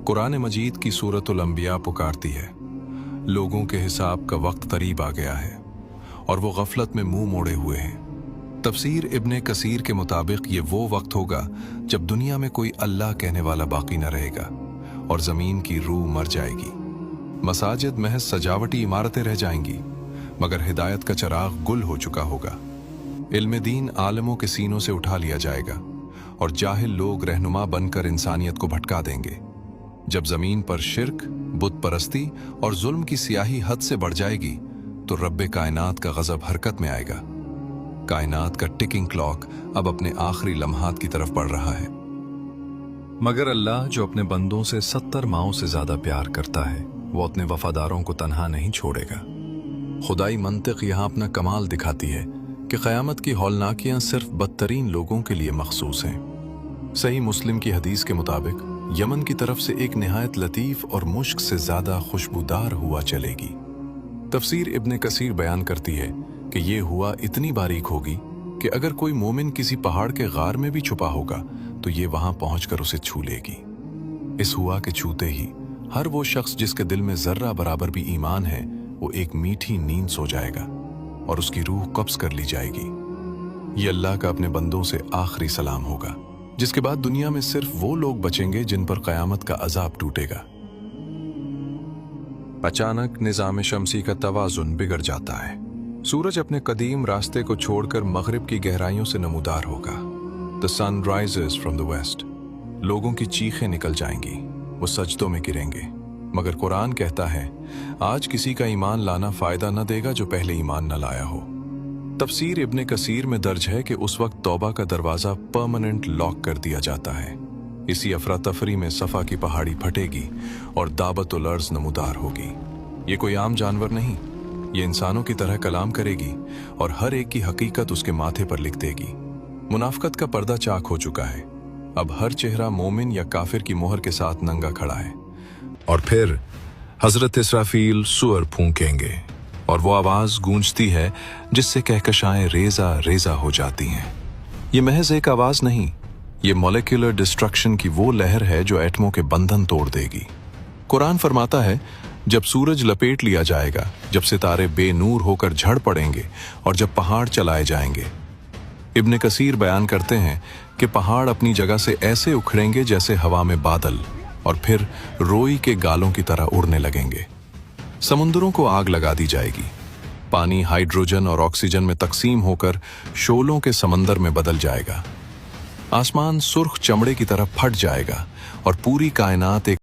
कुरान मजीद की सूरतुल अंबिया पुकारती है, लोगों के हिसाब का वक्त करीब आ गया है और वो गफलत में मुंह मोड़े हुए हैं। तफसीर इब्ने कसीर के मुताबिक ये वो वक्त होगा जब दुनिया में कोई अल्लाह कहने वाला बाकी न रहेगा और ज़मीन की रूह मर जाएगी। मसाजिद महज सजावटी इमारतें रह जाएंगी, मगर हिदायत का चिराग गुल हो चुका होगा। इल्म दीन आलमों के सीनों से उठा लिया जाएगा और जाहिल लोग रहनुमा बनकर इंसानियत को भटका देंगे। जब जमीन पर शिर्क, बुत परस्ती और जुल्म की स्याही हद से बढ़ जाएगी तो रब्बे कायनात का गजब हरकत में आएगा। कायनात का टिकिंग क्लॉक अब अपने आखिरी लम्हात की तरफ बढ़ रहा है। मगर अल्लाह जो अपने बंदों से 70 माओं से ज्यादा प्यार करता है, वो अपने वफादारों को तन्हा नहीं छोड़ेगा। खुदाई मंतिक यहाँ अपना कमाल दिखाती है कि क़यामत की हौलनाकियां सिर्फ बदतरीन लोगों के लिए मखसूस हैं। सही मुस्लिम की हदीस के मुताबिक यमन की तरफ से एक निहायत लतीफ़ और मुश्क से ज़्यादा खुशबूदार हुआ चलेगी। तफसीर इब्ने कसीर बयान करती है कि ये हुआ इतनी बारीक होगी कि अगर कोई मोमिन किसी पहाड़ के गार में भी छुपा होगा तो ये वहां पहुंचकर उसे छू लेगी। इस हुआ के छूते ही हर वो शख्स जिसके दिल में जर्रा बराबर भी ईमान है, वो एक मीठी नींद सो जाएगा और उसकी रूह कब्ज कर ली जाएगी। ये अल्लाह का अपने बंदों से आखिरी सलाम होगा, जिसके बाद दुनिया में सिर्फ वो लोग बचेंगे जिन पर क़यामत का अजाब टूटेगा। अचानक निज़ाम शमसी का तवाज़ुन बिगड़ जाता है। सूरज अपने कदीम रास्ते को छोड़कर मगरिब की गहराइयों से नमूदार होगा। The sun rises from the west. लोगों की चीखें निकल जाएंगी, वो सजदों में गिरेंगे। मगर कुरान कहता है, आज किसी का ईमान लाना फायदा न देगा जो पहले ईमान न लाया हो। तफसीर इब्ने कसीर में दर्ज है कि उस वक्त तौबा का दरवाज़ा परमानेंट लॉक कर दिया जाता है। इसी अफरा तफरी में सफ़ा की पहाड़ी फटेगी और दाबतुल अर्ज़ नमूदार होगी। ये कोई आम जानवर नहीं, ये इंसानों की तरह कलाम करेगी और हर एक की हकीकत उसके माथे पर लिख देगी। मुनाफ़कत का पर्दा चाक हो चुका है। अब हर चेहरा मोमिन या काफिर की मोहर के साथ नंगा खड़ा है। और फिर हज़रत इसराफील सूअर फूंकेंगे और वो आवाज़ गूंजती है जिससे कहकशाएं रेजा रेजा हो जाती हैं। ये महज एक आवाज़ नहीं, ये मॉलिक्यूलर डिस्ट्रक्शन की वो लहर है जो एटमों के बंधन तोड़ देगी। कुरान फरमाता है, जब सूरज लपेट लिया जाएगा, जब सितारे बेनूर होकर झड़ पड़ेंगे और जब पहाड़ चलाए जाएंगे। इब्ने कसीर बयान करते हैं कि पहाड़ अपनी जगह से ऐसे उखड़ेंगे जैसे हवा में बादल और फिर रोई के गालों की तरह उड़ने लगेंगे। समुद्रों को आग लगा दी जाएगी। पानी हाइड्रोजन और ऑक्सीजन में तकसीम होकर शोलों के समंदर में बदल जाएगा। आसमान सुर्ख चमड़े की तरह फट जाएगा और पूरी कायनात एक